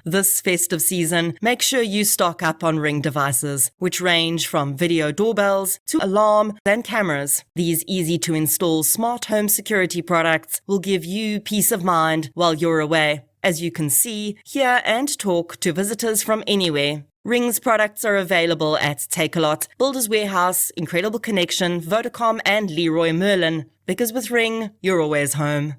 This festive season, make sure you stock up on Ring devices, which range from video doorbells to alarm and cameras. These easy-to-install smart home security products will give you peace of mind while you're away, as you can see, hear and talk to visitors from anywhere. Ring's products are available at Takealot, Builders Warehouse, Incredible Connection, Vodacom and Leroy Merlin, because with Ring, you're always home.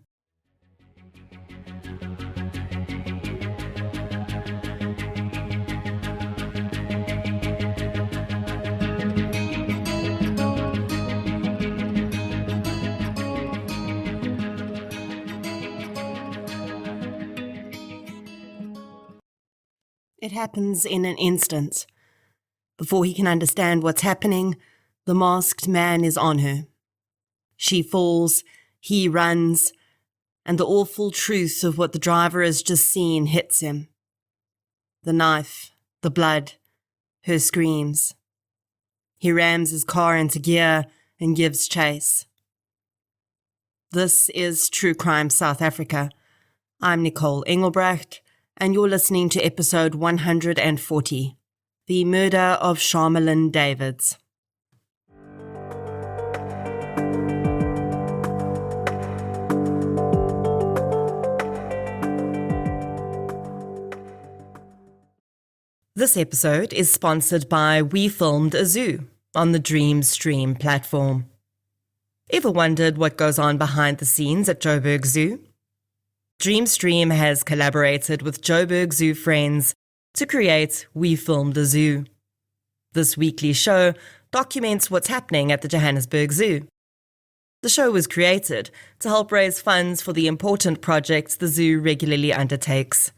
It happens in an instant. Before he can understand what's happening, the masked man is on her. She falls, he runs, and the awful truth of what the driver has just seen hits him. The knife, the blood, her screams. He rams his car into gear and gives chase. This is True Crime South Africa. I'm Nicole Engelbrecht, and you're listening to episode 140, The Murder of Charmelin Davids. This episode is sponsored by We Filmed a Zoo on the Dreamstream platform. Ever wondered what goes on behind the scenes at Joburg Zoo? Dreamstream has collaborated with Joburg Zoo friends to create We Filmed a Zoo. This weekly show documents what's happening at the Johannesburg Zoo. The show was created to help raise funds for the important projects the zoo regularly undertakes.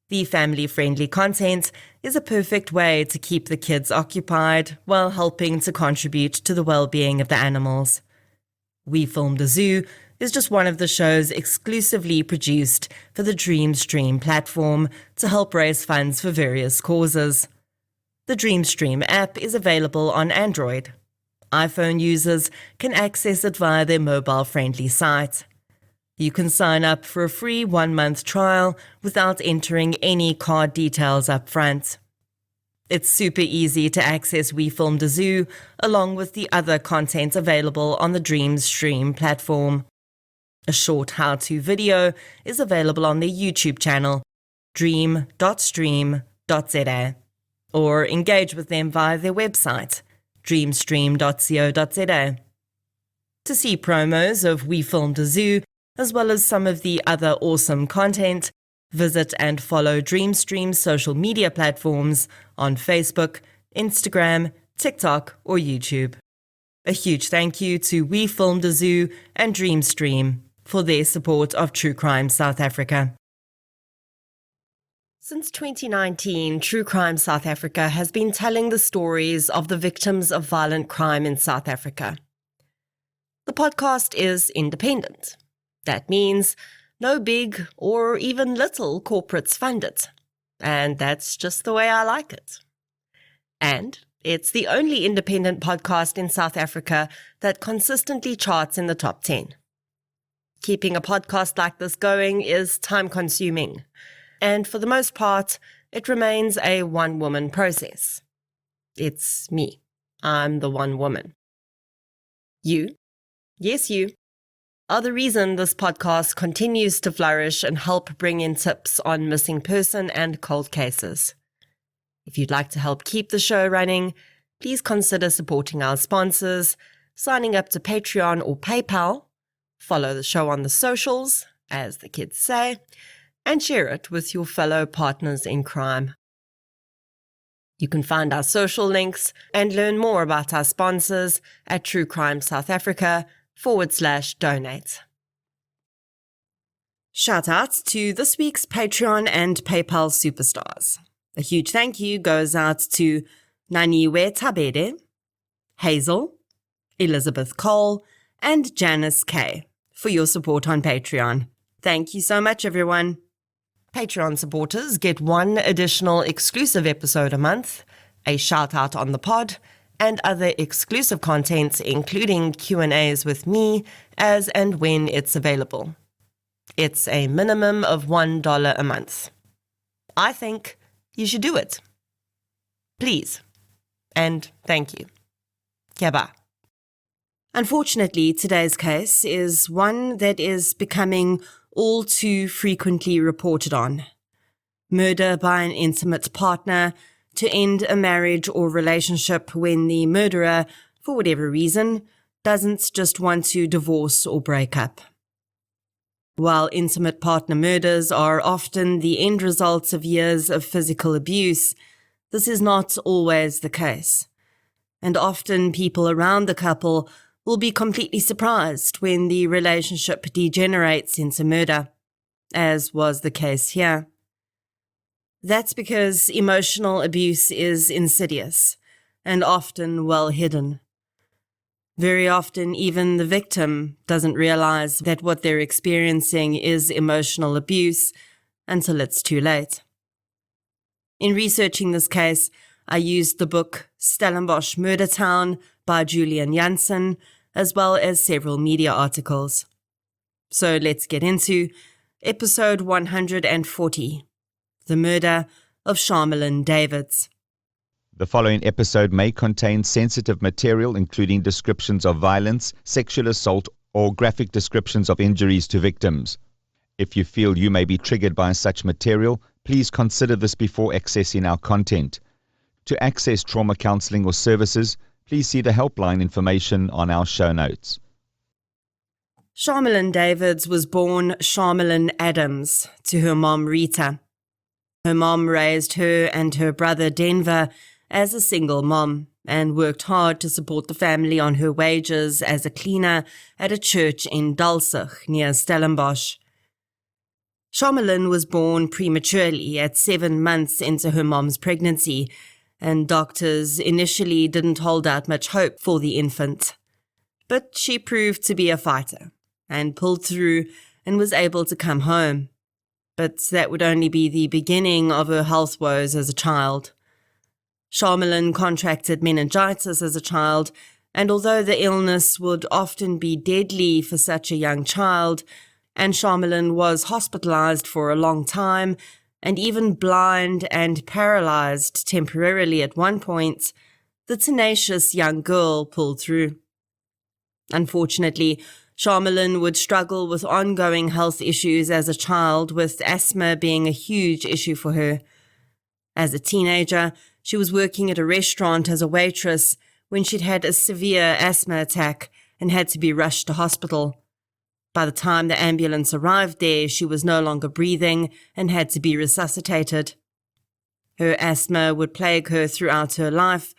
The family-friendly content is a perfect way to keep the kids occupied while helping to contribute to the well-being of the animals. We Filmed a Zoo is just one of the shows exclusively produced for the Dreamstream platform to help raise funds for various causes. The Dreamstream app is available on Android. iPhone users can access it via their mobile-friendly site. You can sign up for a free 1-month trial without entering any card details up front. It's super easy to access We Filmed a Zoo, along with the other content available on the Dreamstream platform. A short how-to video is available on their YouTube channel, dream.stream.za, or engage with them via their website, dreamstream.co.za. To see promos of We Filmed a Zoo, as well as some of the other awesome content, visit and follow Dreamstream's social media platforms on Facebook, Instagram, TikTok, or YouTube. A huge thank you to We Filmed a Zoo and Dreamstream for their support of True Crime South Africa. Since 2019, True Crime South Africa has been telling the stories of the victims of violent crime in South Africa. The podcast is independent. That means no big or even little corporates fund it. And that's just the way I like it. And it's the only independent podcast in South Africa that consistently charts in the top 10. Keeping a podcast like this going is time-consuming, and for the most part, it remains a one-woman process. It's me. I'm the one woman. You, yes you, are the reason this podcast continues to flourish and help bring in tips on missing person and cold cases. If you'd like to help keep the show running, please consider supporting our sponsors, signing up to Patreon or PayPal, follow the show on the socials, as the kids say, and share it with your fellow partners in crime. You can find our social links and learn more about our sponsors at True Crime South Africa/donate. Shout out to this week's Patreon and PayPal superstars. A huge thank you goes out to Naniwe Tabede, Hazel, Elizabeth Cole, and Janice K for your support on Patreon. Thank you so much, everyone. Patreon supporters get one additional exclusive episode a month, a shout-out on the pod, and other exclusive content, including Q&As with me, as and when it's available. It's a minimum of $1 a month. I think you should do it. Please. And thank you. Kiaba. Unfortunately, today's case is one that is becoming all too frequently reported on. Murder by an intimate partner to end a marriage or relationship when the murderer, for whatever reason, doesn't just want to divorce or break up. While intimate partner murders are often the end results of years of physical abuse, this is not always the case. And often people around the couple will be completely surprised when the relationship degenerates into murder, as was the case here. That's because emotional abuse is insidious and often well hidden. Very often, even the victim doesn't realize that what they're experiencing is emotional abuse until it's too late. In researching this case, I used the book Stellenbosch Murder Town by Julian Janssen, as well as several media articles. So let's get into episode 140, The Murder of Charmelin Davids. The following episode may contain sensitive material, including descriptions of violence, sexual assault, or graphic descriptions of injuries to victims. If you feel you may be triggered by such material, please consider this before accessing our content. To access trauma counseling or services, please see the helpline information on our show notes. Charmelin Davids was born Charmelin Adams to her mom Rita. Her mom raised her and her brother Denver as a single mom and worked hard to support the family on her wages as a cleaner at a church in Dalsig near Stellenbosch. Charmelin was born prematurely at 7 months into her mom's pregnancy, and doctors initially didn't hold out much hope for the infant. But she proved to be a fighter and pulled through and was able to come home. But that would only be the beginning of her health woes as a child. Charmelin contracted meningitis as a child, and although the illness would often be deadly for such a young child, and Charmelin was hospitalized for a long time, and even blind and paralyzed temporarily at one point, the tenacious young girl pulled through. Unfortunately, Charmelin would struggle with ongoing health issues as a child, with asthma being a huge issue for her. As a teenager, she was working at a restaurant as a waitress when she'd had a severe asthma attack and had to be rushed to hospital. By the time the ambulance arrived there, she was no longer breathing and had to be resuscitated. Her asthma would plague her throughout her life,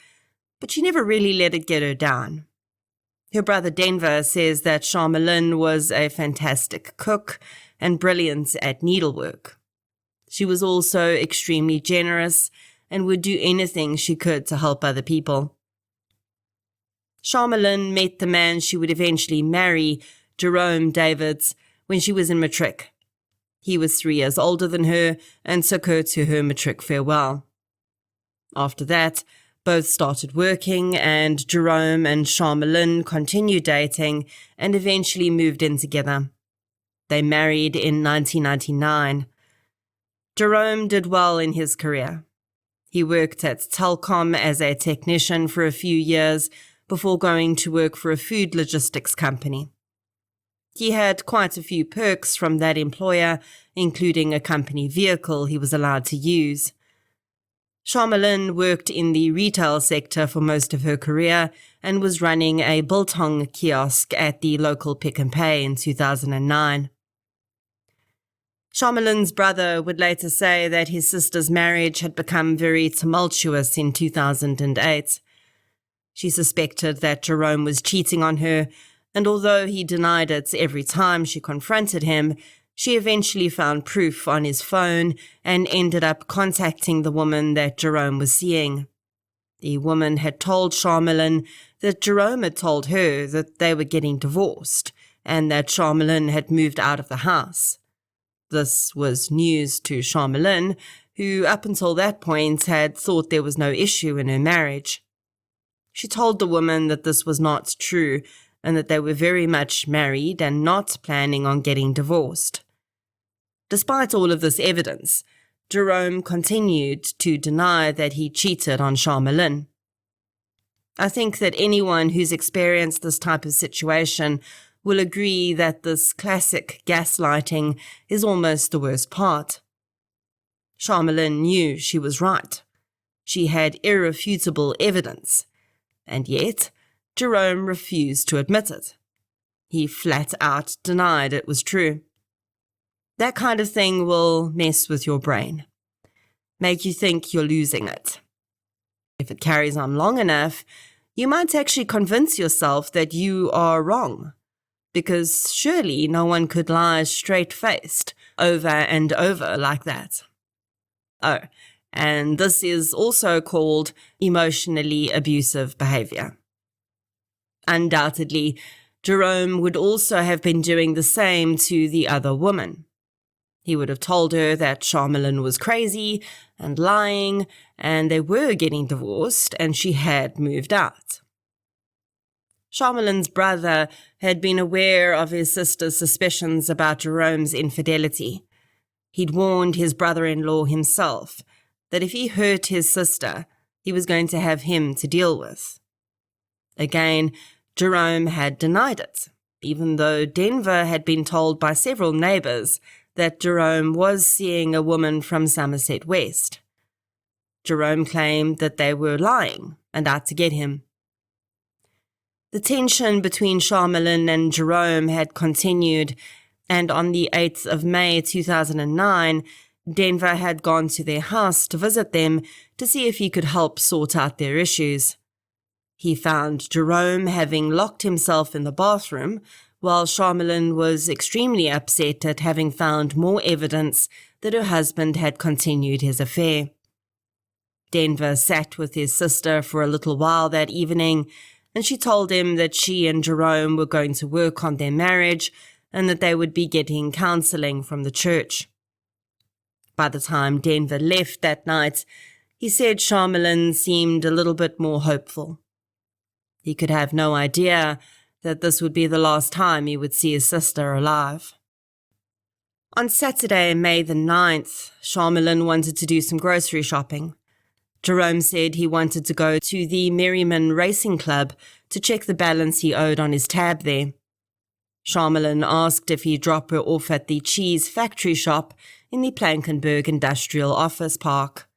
but she never really let it get her down. Her brother Denver says that Charmelin was a fantastic cook and brilliant at needlework. She was also extremely generous and would do anything she could to help other people. Charmelin met the man she would eventually marry, Jerome Davids, when she was in matric. He was 3 years older than her and took her to her matric farewell. After that, both started working, and Jerome and Charmelin continued dating and eventually moved in together. They married in 1999. Jerome did well in his career. He worked at Telkom as a technician for a few years before going to work for a food logistics company. He had quite a few perks from that employer, including a company vehicle he was allowed to use. Charmelin worked in the retail sector for most of her career and was running a biltong kiosk at the local Pick n Pay in 2009. Charmelin's brother would later say that his sister's marriage had become very tumultuous in 2008. She suspected that Jerome was cheating on her, and although he denied it every time she confronted him, she eventually found proof on his phone and ended up contacting the woman that Jerome was seeing. The woman had told Charmelin that Jerome had told her that they were getting divorced and that Charmelin had moved out of the house. This was news to Charmelin, who up until that point had thought there was no issue in her marriage. She told the woman that this was not true and that they were very much married and not planning on getting divorced. Despite all of this evidence, Jerome continued to deny that he cheated on Charmelin. I think that anyone who's experienced this type of situation will agree that this classic gaslighting is almost the worst part. Charmelin knew she was right. She had irrefutable evidence, and yet Jerome refused to admit it. He flat out denied it was true. That kind of thing will mess with your brain, make you think you're losing it. If it carries on long enough, you might actually convince yourself that you are wrong, because surely no one could lie straight-faced over and over like that. Oh, and this is also called emotionally abusive behavior. Undoubtedly, Jerome would also have been doing the same to the other woman. He would have told her that Charmelin was crazy and lying, and they were getting divorced, and she had moved out. Charmelin's brother had been aware of his sister's suspicions about Jerome's infidelity. He'd warned his brother-in-law himself that if he hurt his sister, he was going to have him to deal with. Again, Jerome had denied it, even though Denver had been told by several neighbors that Jerome was seeing a woman from Somerset West. Jerome claimed that they were lying and out to get him. The tension between Charmelin and Jerome had continued, and on the 8th of May 2009, Denver had gone to their house to visit them to see if he could help sort out their issues. He found Jerome having locked himself in the bathroom, while Charmelin was extremely upset at having found more evidence that her husband had continued his affair. Denver sat with his sister for a little while that evening, and she told him that she and Jerome were going to work on their marriage and that they would be getting counseling from the church. By the time Denver left that night, he said Charmelin seemed a little bit more hopeful. He could have no idea that this would be the last time he would see his sister alive. On Saturday, May the 9th, Charmelin wanted to do some grocery shopping. Jerome said he wanted to go to the Merriman Racing Club to check the balance he owed on his tab there. Charmelin asked if he'd drop her off at the cheese factory shop in the Plankenberg Industrial Office Park.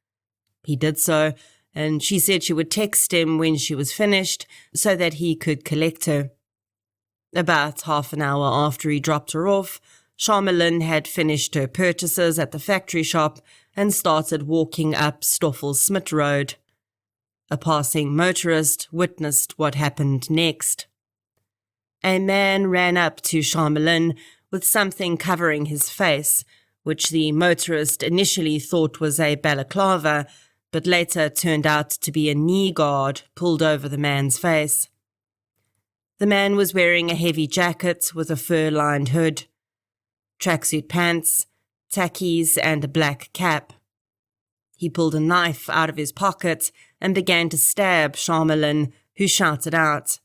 He did so, and she said she would text him when she was finished so that he could collect her. About half an hour after he dropped her off, Charmelin had finished her purchases at the factory shop and started walking up Stoffel-Smith Road. A passing motorist witnessed what happened next. A man ran up to Charmelin with something covering his face, which the motorist initially thought was a balaclava, but later turned out to be a knee guard pulled over the man's face. The man was wearing a heavy jacket with a fur-lined hood, tracksuit pants, tackies, and a black cap. He pulled a knife out of his pocket and began to stab Charmelin, who shouted out.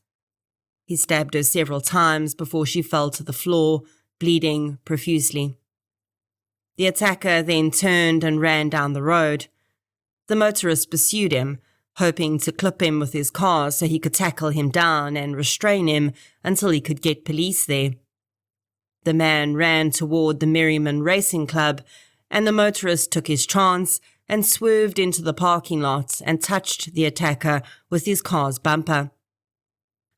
He stabbed her several times before she fell to the floor, bleeding profusely. The attacker then turned and ran down the road. The motorist pursued him, hoping to clip him with his car so he could tackle him down and restrain him until he could get police there. The man ran toward the Merriman Racing Club, and the motorist took his chance and swerved into the parking lot and touched the attacker with his car's bumper.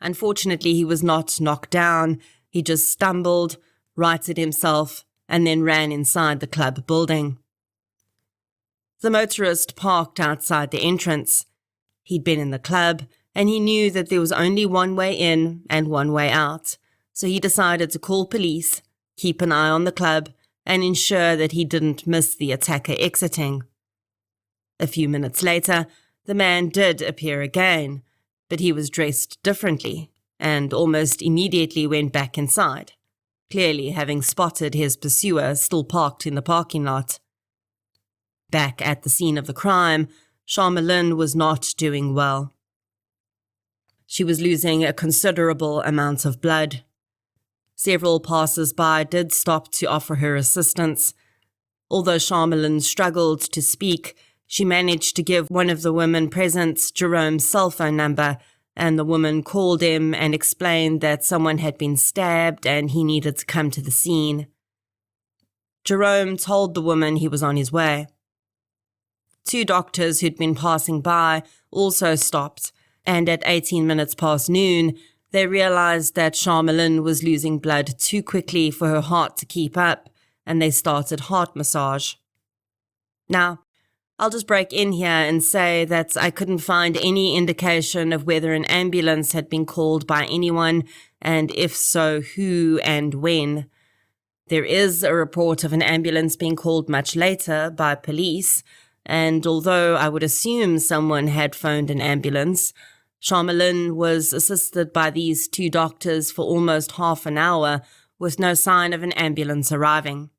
Unfortunately, he was not knocked down. He just stumbled, righted himself, and then ran inside the club building. The motorist parked outside the entrance. He'd been in the club, and he knew that there was only one way in and one way out, so he decided to call police, keep an eye on the club, and ensure that he didn't miss the attacker exiting. A few minutes later, the man did appear again, but he was dressed differently, and almost immediately went back inside, clearly having spotted his pursuer still parked in the parking lot. Back at the scene of the crime, Charmelin was not doing well. She was losing a considerable amount of blood. Several passers-by did stop to offer her assistance. Although Charmelin struggled to speak, she managed to give one of the women present Jerome's cell phone number, and the woman called him and explained that someone had been stabbed and he needed to come to the scene. Jerome told the woman he was on his way. 2 doctors who'd been passing by also stopped, and at 18 minutes past noon, they realized that Charmelin was losing blood too quickly for her heart to keep up, and they started heart massage. Now, I'll just break in here and say that I couldn't find any indication of whether an ambulance had been called by anyone, and if so, who and when. There is a report of an ambulance being called much later by police, and although I would assume someone had phoned an ambulance, Charmelin was assisted by these 2 doctors for almost half an hour with no sign of an ambulance arriving.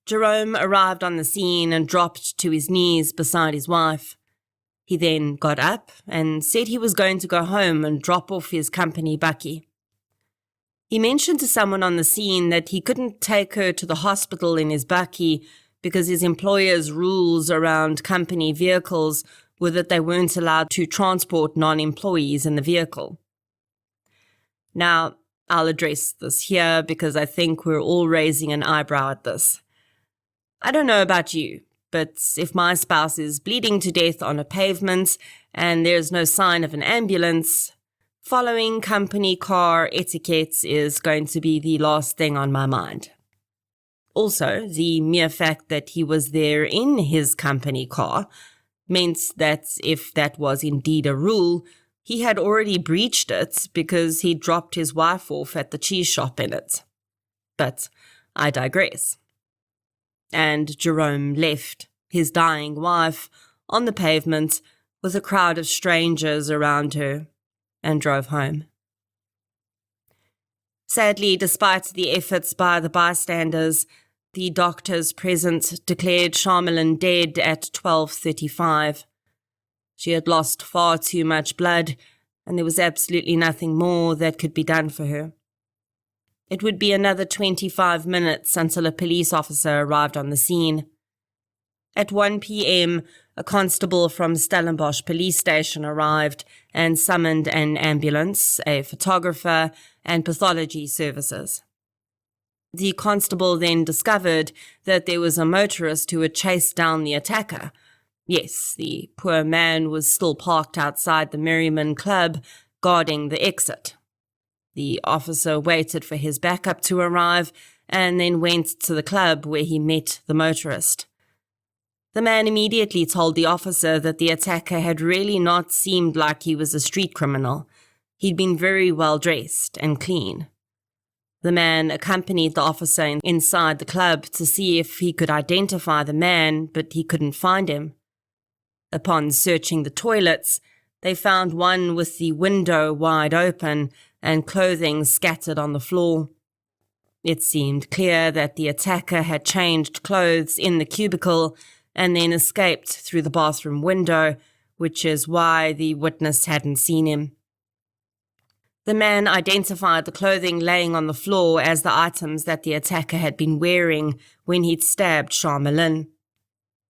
Jerome arrived on the scene and dropped to his knees beside his wife. He then got up and said he was going to go home and drop off his company bakkie. He mentioned to someone on the scene that he couldn't take her to the hospital in his bakkie because his employer's rules around company vehicles were that they weren't allowed to transport non-employees in the vehicle. Now, I'll address this here because I think we're all raising an eyebrow at this. I don't know about you, but if my spouse is bleeding to death on a pavement and there's no sign of an ambulance, following company car etiquette is going to be the last thing on my mind. Also, the mere fact that he was there in his company car meant that if that was indeed a rule, he had already breached it because he dropped his wife off at the cheese shop in it. But I digress. And Jerome left his dying wife on the pavement with a crowd of strangers around her and drove home. Sadly, despite the efforts by the bystanders, the doctors present declared Charmelin dead at 12:35. She had lost far too much blood, and there was absolutely nothing more that could be done for her. It would be another 25 minutes until a police officer arrived on the scene. At 1 p.m., a constable from Stellenbosch police station arrived and summoned an ambulance, a photographer, and pathology services. The constable then discovered that there was a motorist who had chased down the attacker. Yes, the poor man was still parked outside the Merriman Club, guarding the exit. The officer waited for his backup to arrive and then went to the club where he met the motorist. The man immediately told the officer that the attacker had really not seemed like he was a street criminal. He'd been very well dressed and clean. The man accompanied the officer inside the club to see if he could identify the man, but he couldn't find him. Upon searching the toilets, they found one with the window wide open and clothing scattered on the floor. It seemed clear that the attacker had changed clothes in the cubicle and then escaped through the bathroom window, which is why the witness hadn't seen him. The man identified the clothing laying on the floor as the items that the attacker had been wearing when he'd stabbed Charmelin.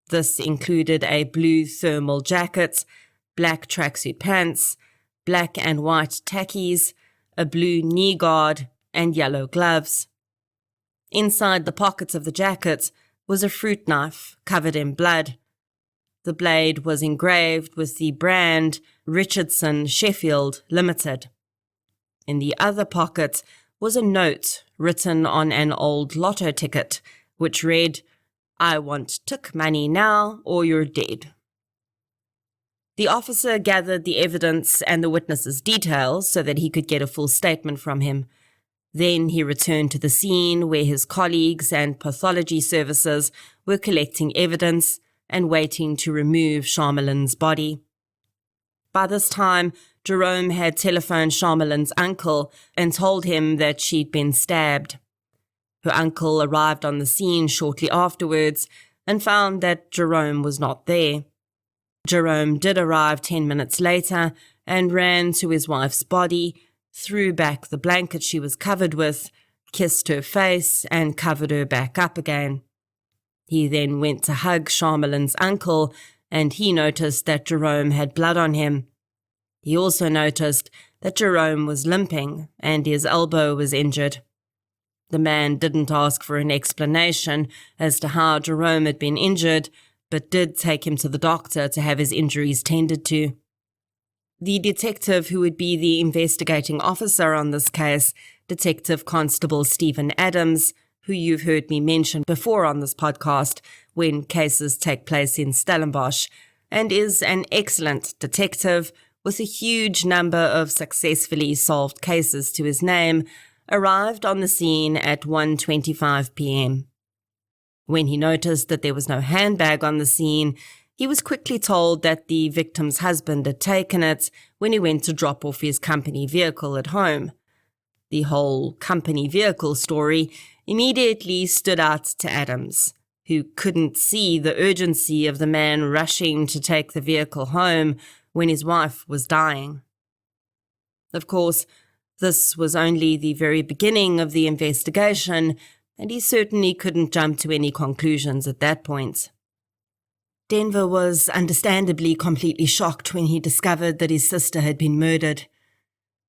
This included a blue thermal jacket, black tracksuit pants, black and white tackies, a blue knee guard, and yellow gloves. Inside the pockets of the jacket was a fruit knife covered in blood. The blade was engraved with the brand Richardson Sheffield Limited. In the other pocket was a note written on an old lotto ticket, which read, "I want took money now or you're dead." The officer gathered the evidence and the witness's details so that he could get a full statement from him. Then he returned to the scene where his colleagues and pathology services were collecting evidence and waiting to remove Charmelin's body. By this time, Jerome had telephoned Charmelin's uncle and told him that she'd been stabbed. Her uncle arrived on the scene shortly afterwards and found that Jerome was not there. Jerome did arrive 10 minutes later and ran to his wife's body, threw back the blanket she was covered with, kissed her face, and covered her back up again. He then went to hug Charmelin's uncle, and he noticed that Jerome had blood on him. He also noticed that Jerome was limping and his elbow was injured. The man didn't ask for an explanation as to how Jerome had been injured, but did take him to the doctor to have his injuries tended to. The detective who would be the investigating officer on this case, Detective Constable Stephen Adams, who you've heard me mention before on this podcast when cases take place in Stellenbosch, and is an excellent detective with a huge number of successfully solved cases to his name, arrived on the scene at 1:25 p.m. When he noticed that there was no handbag on the scene, he was quickly told that the victim's husband had taken it when he went to drop off his company vehicle at home. The whole company vehicle story immediately stood out to Adams, who couldn't see the urgency of the man rushing to take the vehicle home when his wife was dying. Of course, this was only the very beginning of the investigation, and he certainly couldn't jump to any conclusions at that point. Denver was understandably completely shocked when he discovered that his sister had been murdered.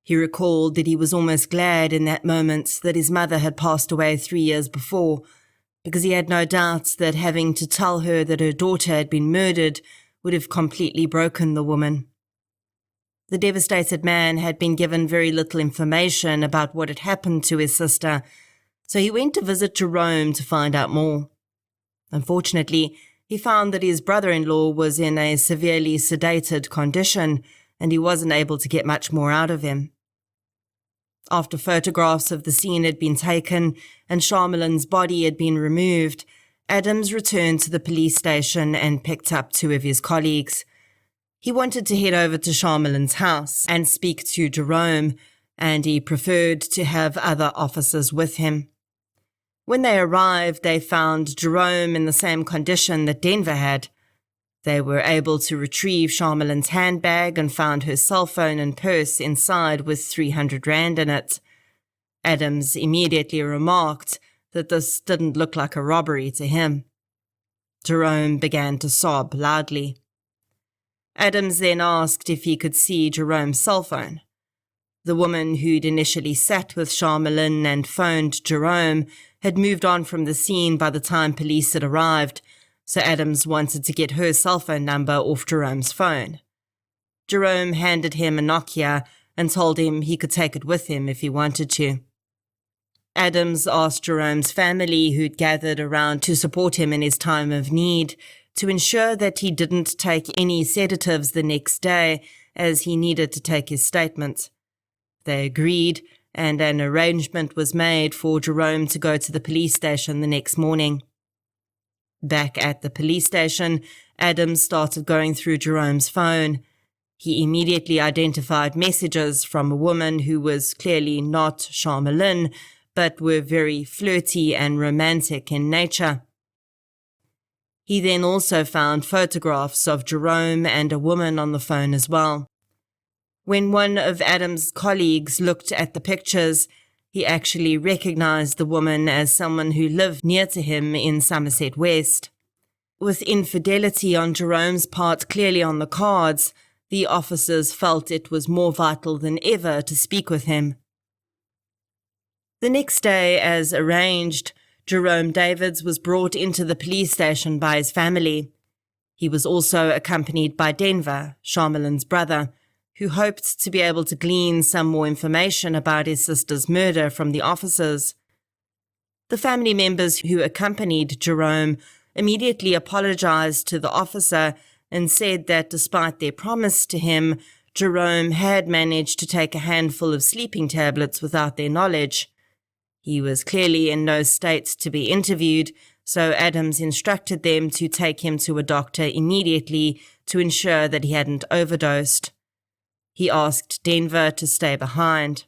He recalled that he was almost glad in that moment that his mother had passed away 3 years before, because he had no doubt that having to tell her that her daughter had been murdered would have completely broken the woman. The devastated man had been given very little information about what had happened to his sister, so he went to visit Jerome to find out more. Unfortunately, he found that his brother-in-law was in a severely sedated condition, and he wasn't able to get much more out of him. After photographs of the scene had been taken and Charmelin's body had been removed, Adams returned to the police station and picked up 2 of his colleagues. He wanted to head over to Charmelin's house and speak to Jerome, and he preferred to have other officers with him. When they arrived, they found Jerome in the same condition that Denver had. They were able to retrieve Charmelin's handbag and found her cell phone and purse inside with 300 rand in it. Adams immediately remarked that this didn't look like a robbery to him. Jerome began to sob loudly. Adams then asked if he could see Jerome's cell phone. The woman who'd initially sat with Charmelin and phoned Jerome had moved on from the scene by the time police had arrived, so Adams wanted to get her cell phone number off Jerome's phone. Jerome handed him a Nokia and told him he could take it with him if he wanted to. Adams asked Jerome's family, who'd gathered around to support him in his time of need, to ensure that he didn't take any sedatives the next day, as he needed to take his statement. They agreed, and an arrangement was made for Jerome to go to the police station the next morning. Back at the police station, Adams started going through Jerome's phone. He immediately identified messages from a woman who was clearly not Charmelin, but were very flirty and romantic in nature. He then also found photographs of Jerome and a woman on the phone as well. When one of Adams' colleagues looked at the pictures, he actually recognized the woman as someone who lived near to him in Somerset West. With infidelity on Jerome's part clearly on the cards, the officers felt it was more vital than ever to speak with him. The next day, as arranged, Jerome Davids was brought into the police station by his family. He was also accompanied by Denver, Charmelin's brother, who hoped to be able to glean some more information about his sister's murder from the officers. The family members who accompanied Jerome immediately apologized to the officer and said that despite their promise to him, Jerome had managed to take a handful of sleeping tablets without their knowledge. He was clearly in no state to be interviewed, so Adams instructed them to take him to a doctor immediately to ensure that he hadn't overdosed. He asked Denver to stay behind.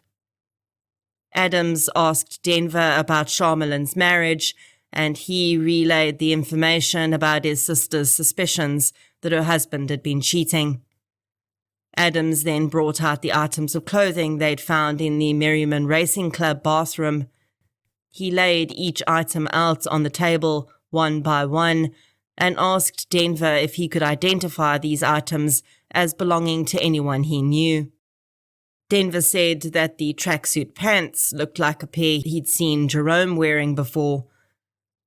Adams asked Denver about Charmelin's marriage, and he relayed the information about his sister's suspicions that her husband had been cheating. Adams then brought out the items of clothing they'd found in the Merriman Racing Club bathroom. He laid each item out on the table one by one, and asked Denver if he could identify these items as belonging to anyone he knew. Denver said that the tracksuit pants looked like a pair he'd seen Jerome wearing before.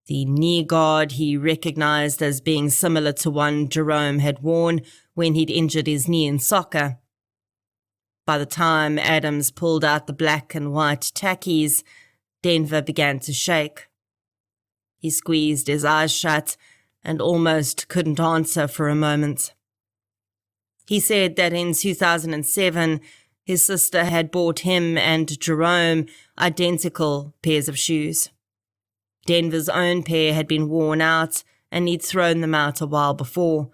The knee guard he recognized as being similar to one Jerome had worn when he'd injured his knee in soccer. By the time Adams pulled out the black and white tackies, Denver began to shake. He squeezed his eyes shut and almost couldn't answer for a moment. He said that in 2007, his sister had bought him and Jerome identical pairs of shoes. Denver's own pair had been worn out and he'd thrown them out a while before,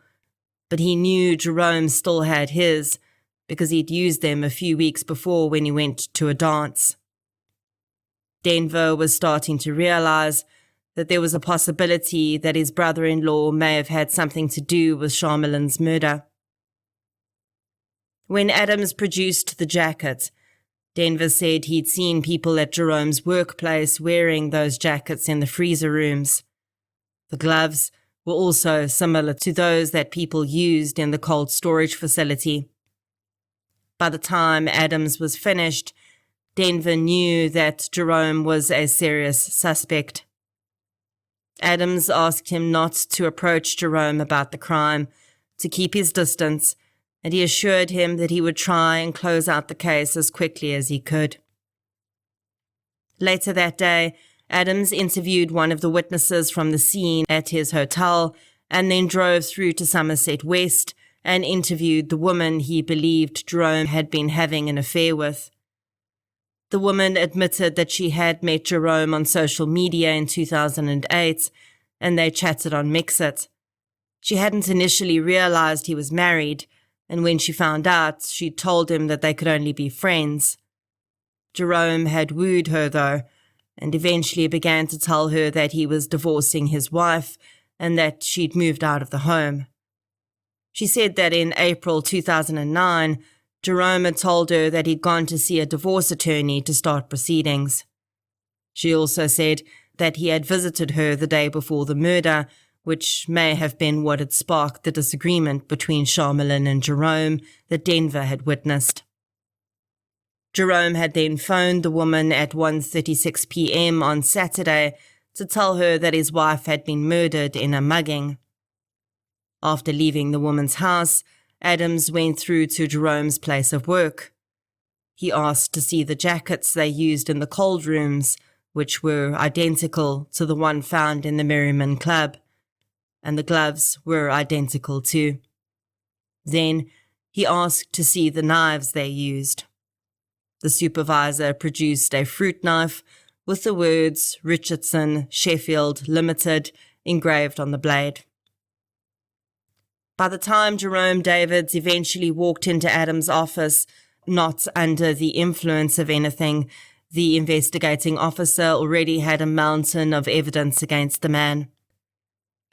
but he knew Jerome still had his because he'd used them a few weeks before when he went to a dance. Denver was starting to realize that there was a possibility that his brother-in-law may have had something to do with Charmelin's murder. When Adams produced the jacket, Denver said he'd seen people at Jerome's workplace wearing those jackets in the freezer rooms. The gloves were also similar to those that people used in the cold storage facility. By the time Adams was finished, Denver knew that Jerome was a serious suspect. Adams asked him not to approach Jerome about the crime, to keep his distance, and he assured him that he would try and close out the case as quickly as he could. Later that day, Adams interviewed one of the witnesses from the scene at his hotel and then drove through to Somerset West and interviewed the woman he believed Jerome had been having an affair with. The woman admitted that she had met Jerome on social media in 2008, and they chatted on Mixit. She hadn't initially realized he was married, and when she found out, she told him that they could only be friends. Jerome had wooed her, though, and eventually began to tell her that he was divorcing his wife and that she'd moved out of the home. She said that in April 2009, Jerome had told her that he'd gone to see a divorce attorney to start proceedings. She also said that he had visited her the day before the murder, which may have been what had sparked the disagreement between Charmelin and Jerome that Denver had witnessed. Jerome had then phoned the woman at 1:36 p.m. on Saturday to tell her that his wife had been murdered in a mugging. After leaving the woman's house, Adams went through to Jerome's place of work. He asked to see the jackets they used in the cold rooms, which were identical to the one found in the Merriman Club, and the gloves were identical too. Then he asked to see the knives they used. The supervisor produced a fruit knife with the words Richardson, Sheffield Limited engraved on the blade. By the time Jerome Davids eventually walked into Adams' office, not under the influence of anything, the investigating officer already had a mountain of evidence against the man.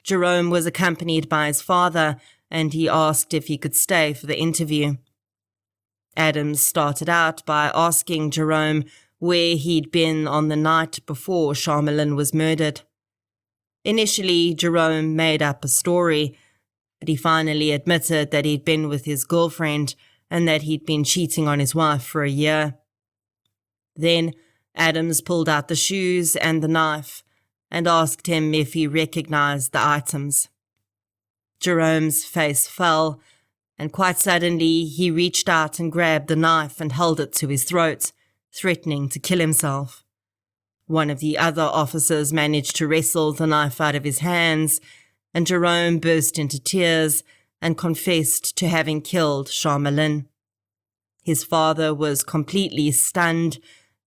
Jerome was accompanied by his father, and he asked if he could stay for the interview. Adams started out by asking Jerome where he'd been on the night before Charmelin was murdered. Initially, Jerome made up a story, but he finally admitted that he'd been with his girlfriend and that he'd been cheating on his wife for a year. Then Adams pulled out the shoes and the knife and asked him if he recognized the items. Jerome's face fell, and quite suddenly he reached out and grabbed the knife and held it to his throat, threatening to kill himself. One of the other officers managed to wrestle the knife out of his hands, and Jerome burst into tears and confessed to having killed Charmelin. His father was completely stunned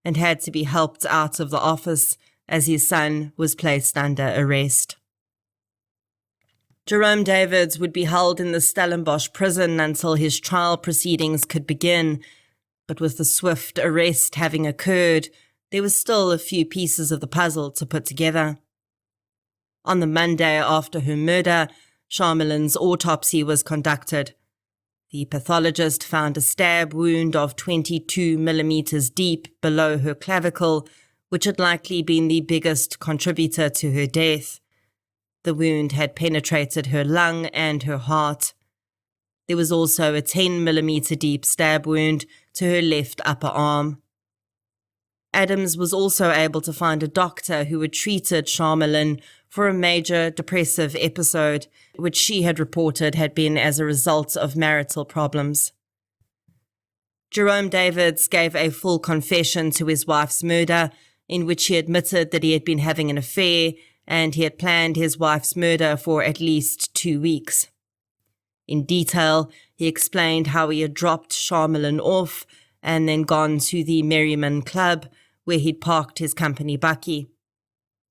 and had to be helped out of the office as his son was placed under arrest. Jerome Davids would be held in the Stellenbosch prison until his trial proceedings could begin, but with the swift arrest having occurred, there was still a few pieces of the puzzle to put together. On the Monday after her murder, Charmelin's autopsy was conducted. The pathologist found a stab wound of 22 millimeters deep below her clavicle, which had likely been the biggest contributor to her death. The wound had penetrated her lung and her heart. There was also a 10mm deep stab wound to her left upper arm. Adams was also able to find a doctor who had treated Charmelin for a major depressive episode, which she had reported had been as a result of marital problems. Jerome Davids gave a full confession to his wife's murder, in which he admitted that he had been having an affair and he had planned his wife's murder for at least 2 weeks. In detail, he explained how he had dropped Charmelin off and then gone to the Merriman Club, where he'd parked his company bakkie.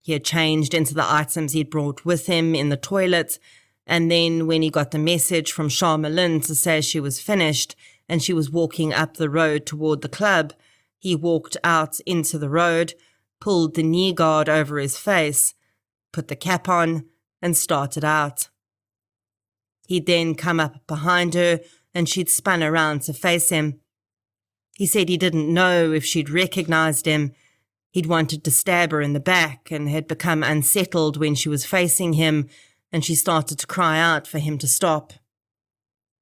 He had changed into the items he'd brought with him in the toilet, and then when he got the message from Charmelin to say she was finished and she was walking up the road toward the club, he walked out into the road, pulled the knee guard over his face, put the cap on, and started out. He'd then come up behind her and she'd spun around to face him. He said he didn't know if she'd recognized him. He'd wanted to stab her in the back and had become unsettled when she was facing him and she started to cry out for him to stop.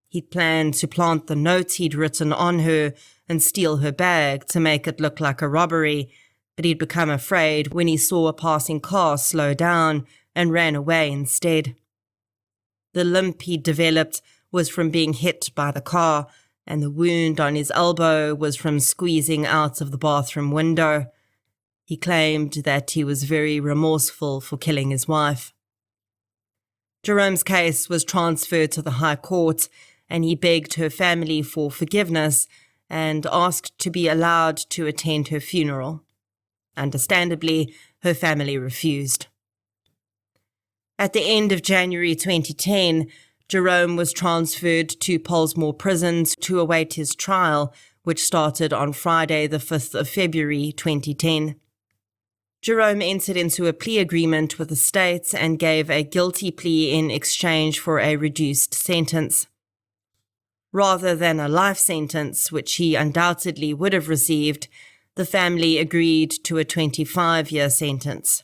He'd planned to plant the note he'd written on her and steal her bag to make it look like a robbery, but he'd become afraid when he saw a passing car slow down and ran away instead. The limp he'd developed was from being hit by the car, and the wound on his elbow was from squeezing out of the bathroom window. He claimed that he was very remorseful for killing his wife. Jerome's case was transferred to the High Court, and he begged her family for forgiveness and asked to be allowed to attend her funeral. Understandably, her family refused. At the end of January 2010, Jerome was transferred to Pollsmoor Prison to await his trial, which started on Friday, the 5th of February 2010. Jerome entered into a plea agreement with the state and gave a guilty plea in exchange for a reduced sentence. Rather than a life sentence, which he undoubtedly would have received, the family agreed to a 25-year sentence.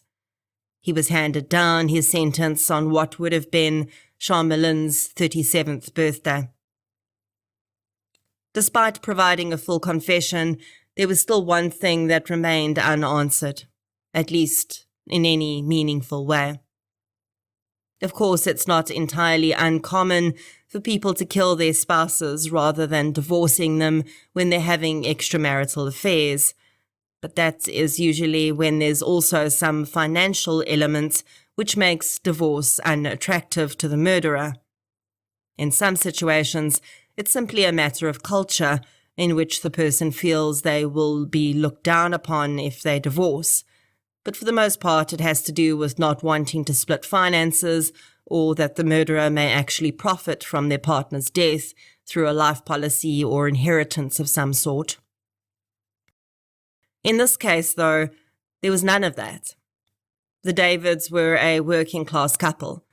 He was handed down his sentence on what would have been Charmelin's 37th birthday. Despite providing a full confession, there was still one thing that remained unanswered, at least in any meaningful way. Of course, it's not entirely uncommon for people to kill their spouses rather than divorcing them when they're having extramarital affairs, but that is usually when there's also some financial element which makes divorce unattractive to the murderer. In some situations, it's simply a matter of culture in which the person feels they will be looked down upon if they divorce, but for the most part it has to do with not wanting to split finances or that the murderer may actually profit from their partner's death through a life policy or inheritance of some sort. In this case, though, there was none of that. The Davids were a working-class couple.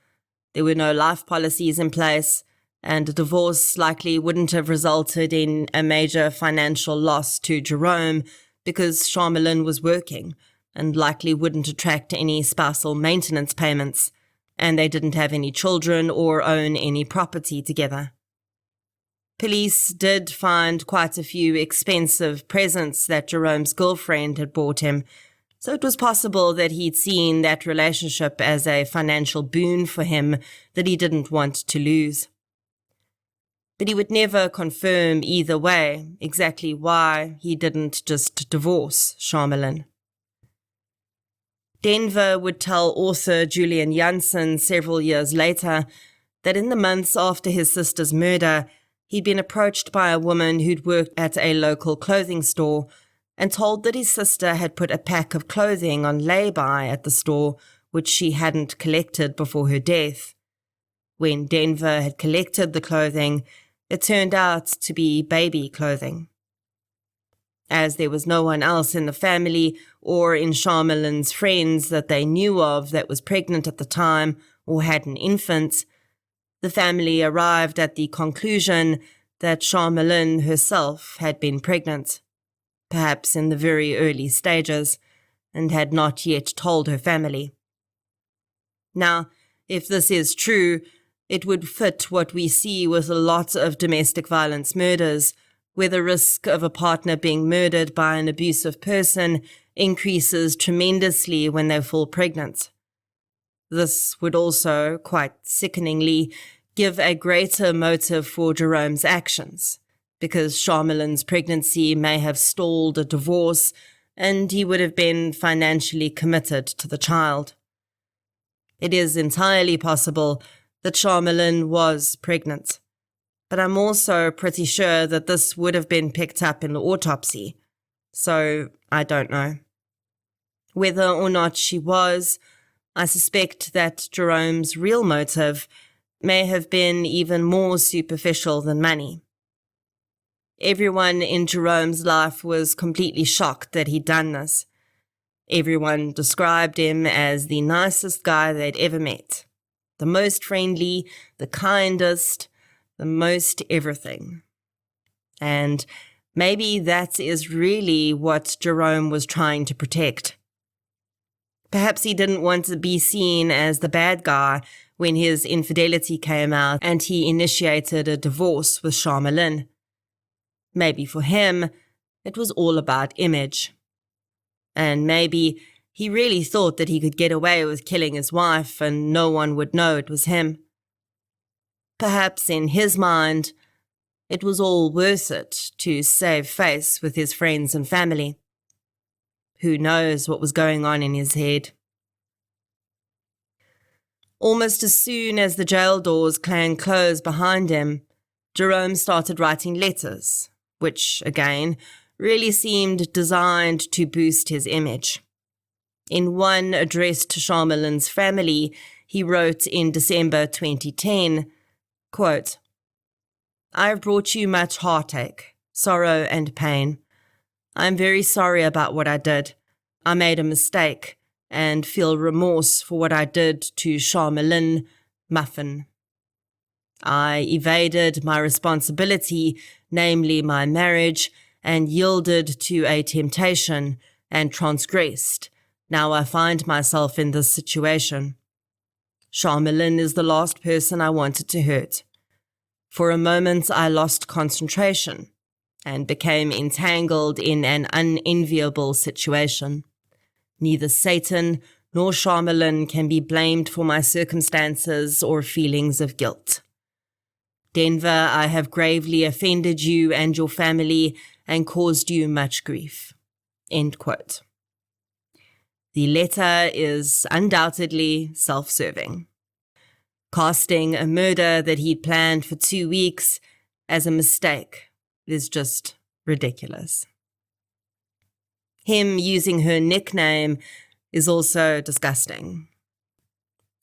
There were no life policies in place, and a divorce likely wouldn't have resulted in a major financial loss to Jerome because Charmelin was working and likely wouldn't attract any spousal maintenance payments, and they didn't have any children or own any property together. Police did find quite a few expensive presents that Jerome's girlfriend had bought him, so it was possible that he'd seen that relationship as a financial boon for him that he didn't want to lose. But he would never confirm either way exactly why he didn't just divorce Charmelin. Denver would tell author Julian Janssen several years later that in the months after his sister's murder, he'd been approached by a woman who'd worked at a local clothing store and told that his sister had put a pack of clothing on lay-by at the store, which she hadn't collected before her death. When Denver had collected the clothing, it turned out to be baby clothing. As there was no one else in the family or in Charmelin's friends that they knew of that was pregnant at the time or had an infant, the family arrived at the conclusion that Charmelin herself had been pregnant, perhaps in the very early stages, and had not yet told her family. Now, If this is true, it would fit what we see with a lot of domestic violence murders, where the risk of a partner being murdered by an abusive person increases tremendously when they fall pregnant. This would also, quite sickeningly, give a greater motive for Jerome's actions, because Charmelin's pregnancy may have stalled a divorce and he would have been financially committed to the child. It is entirely possible that Charmelin was pregnant, but I'm also pretty sure that this would have been picked up in the autopsy, so I don't know. Whether or not she was, I suspect that Jerome's real motive may have been even more superficial than money. Everyone in Jerome's life was completely shocked that he'd done this. Everyone described him as the nicest guy they'd ever met. The most friendly, the kindest, the most everything. And maybe that is really what Jerome was trying to protect. Perhaps he didn't want to be seen as the bad guy when his infidelity came out and he initiated a divorce with Charmelin. Maybe for him, it was all about image. And maybe he really thought that he could get away with killing his wife and no one would know it was him. Perhaps in his mind, it was all worth it to save face with his friends and family. Who knows what was going on in his head? Almost as soon as the jail doors clanged closed behind him, Jerome started writing letters, which, again, really seemed designed to boost his image. In one addressed to Charmelin's family, he wrote in December 2010, quote, "I have brought you much heartache, sorrow and pain. I am very sorry about what I did. I made a mistake and feel remorse for what I did to Charmelin, Muffin. I evaded my responsibility, namely my marriage, and yielded to a temptation and transgressed. Now I find myself in this situation. Charmelin is the last person I wanted to hurt. For a moment I lost concentration and became entangled in an unenviable situation. Neither Satan nor Charmelin can be blamed for my circumstances or feelings of guilt. Denver, I have gravely offended you and your family and caused you much grief." End quote. The letter is undoubtedly self-serving, casting a murder that he'd planned for 2 weeks as a mistake is just ridiculous. Him using her nickname is also disgusting.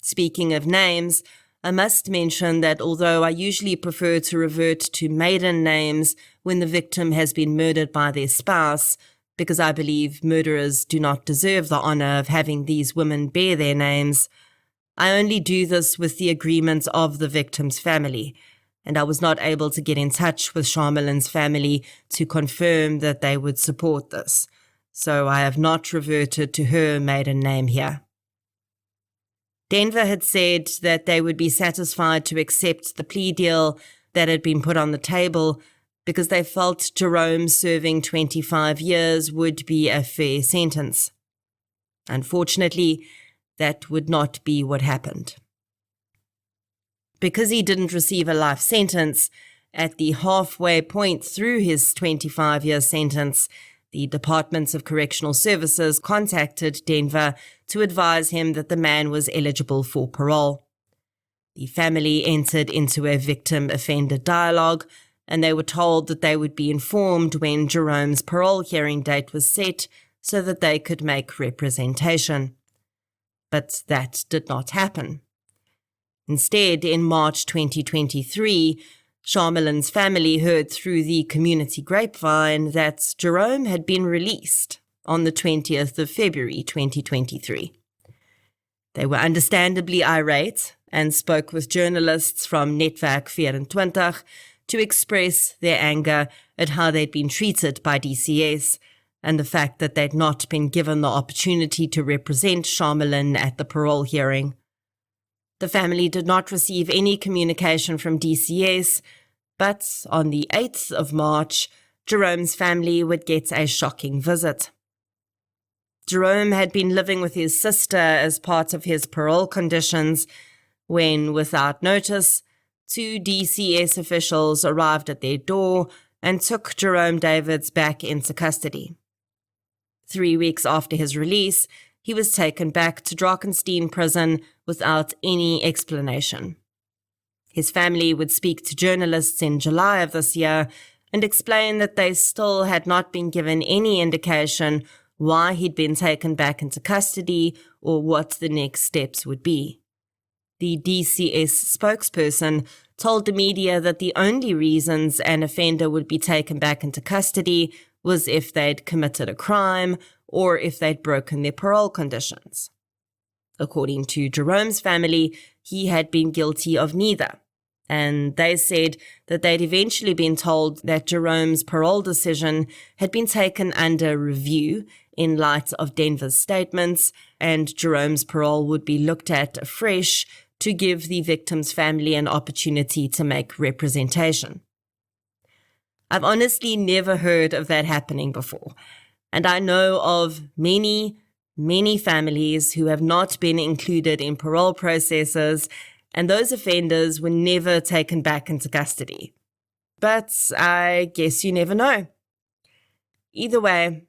Speaking of names, I must mention that although I usually prefer to revert to maiden names when the victim has been murdered by their spouse, because I believe murderers do not deserve the honor of having these women bear their names, I only do this with the agreement of the victim's family, and I was not able to get in touch with Charmelin's family to confirm that they would support this, so I have not reverted to her maiden name here. Denver had said that they would be satisfied to accept the plea deal that had been put on the table because they felt Jerome serving 25 years would be a fair sentence. Unfortunately, that would not be what happened. Because he didn't receive a life sentence, at the halfway point through his 25-year sentence, the Department of Correctional Services contacted Denver to advise him that the man was eligible for parole. The family entered into a victim-offender dialogue, and they were told that they would be informed when Jerome's parole hearing date was set so that they could make representation. But that did not happen. Instead, in March 2023, Charmelin's family heard through the community grapevine that Jerome had been released on the 20th of February 2023. They were understandably irate and spoke with journalists from Netwerk 24 to express their anger at how they'd been treated by DCS and the fact that they'd not been given the opportunity to represent Charmelin at the parole hearing. The family did not receive any communication from DCS, but on the 8th of March, Jerome's family would get a shocking visit. Jerome had been living with his sister as part of his parole conditions when, without notice, 2 DCS officials arrived at their door and took Jerome Davids back into custody. 3 weeks after his release, he was taken back to Drakenstein prison without any explanation. His family would speak to journalists in July of this year and explain that they still had not been given any indication why he'd been taken back into custody or what the next steps would be. The DCS spokesperson told the media that the only reasons an offender would be taken back into custody was if they'd committed a crime or if they'd broken their parole conditions. According to Jerome's family, he had been guilty of neither, and they said that they'd eventually been told that Jerome's parole decision had been taken under review in light of Denver's statements, and Jerome's parole would be looked at afresh to give the victim's family an opportunity to make representation. I've honestly never heard of that happening before, and I know of many families who have not been included in parole processes, and those offenders were never taken back into custody. But I guess you never know. Either way,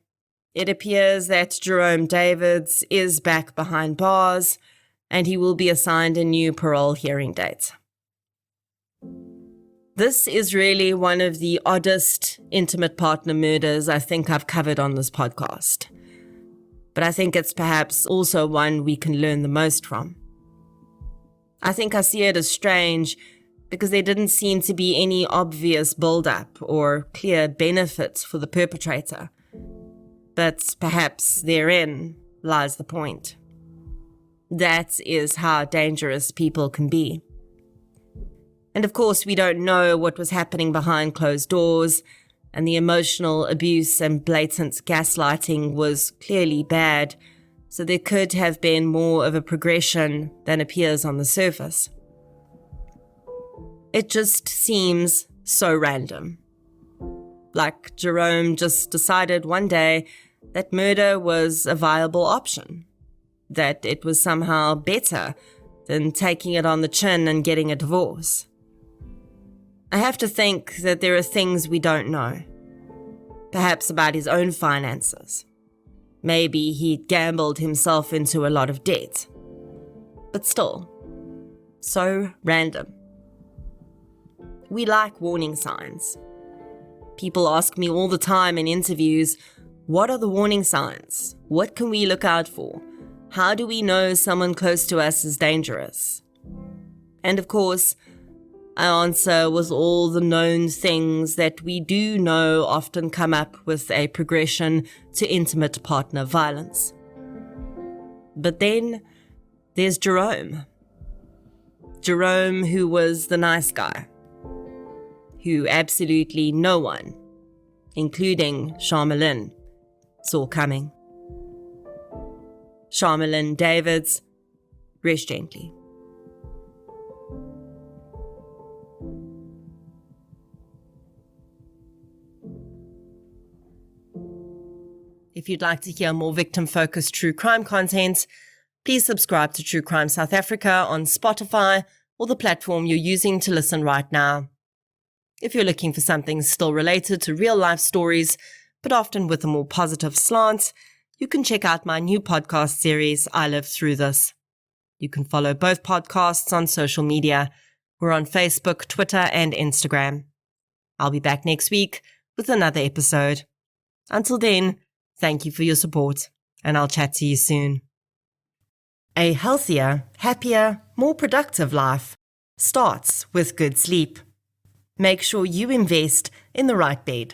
it appears that Jerome Davids is back behind bars, and he will be assigned a new parole hearing date. This is really one of the oddest intimate partner murders I think I've covered on this podcast. But I think it's perhaps also one we can learn the most from. I think I see it as strange because there didn't seem to be any obvious build-up or clear benefit for the perpetrator. But perhaps therein lies the point. That is how dangerous people can be. And of course, we don't know what was happening behind closed doors, and the emotional abuse and blatant gaslighting was clearly bad, so there could have been more of a progression than appears on the surface. It just seems so random. Like Jerome just decided one day that murder was a viable option, that it was somehow better than taking it on the chin and getting a divorce. I have to think that there are things we don't know. Perhaps about his own finances. Maybe he'd gambled himself into a lot of debt. But still, so random. We like warning signs. People ask me all the time in interviews, what are the warning signs? What can we look out for? How do we know someone close to us is dangerous? And of course, our answer was all the known things that we do know often come up with a progression to intimate partner violence. But then there's Jerome. Jerome, who was the nice guy, who absolutely no one, including Charmelin, saw coming. Charmelin Davids, rest gently. If you'd like to hear more victim-focused true crime content, please subscribe to True Crime South Africa on Spotify or the platform you're using to listen right now. If you're looking for something still related to real-life stories, but often with a more positive slant, you can check out my new podcast series, I Lived Through This. You can follow both podcasts on social media. We're on Facebook, Twitter, and Instagram. I'll be back next week with another episode. Until then, thank you for your support, and I'll chat to you soon. A healthier, happier, more productive life starts with good sleep. Make sure you invest in the right bed.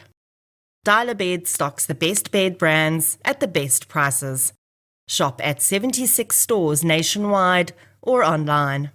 Dial Bed stocks the best bed brands at the best prices. Shop at 76 stores nationwide or online.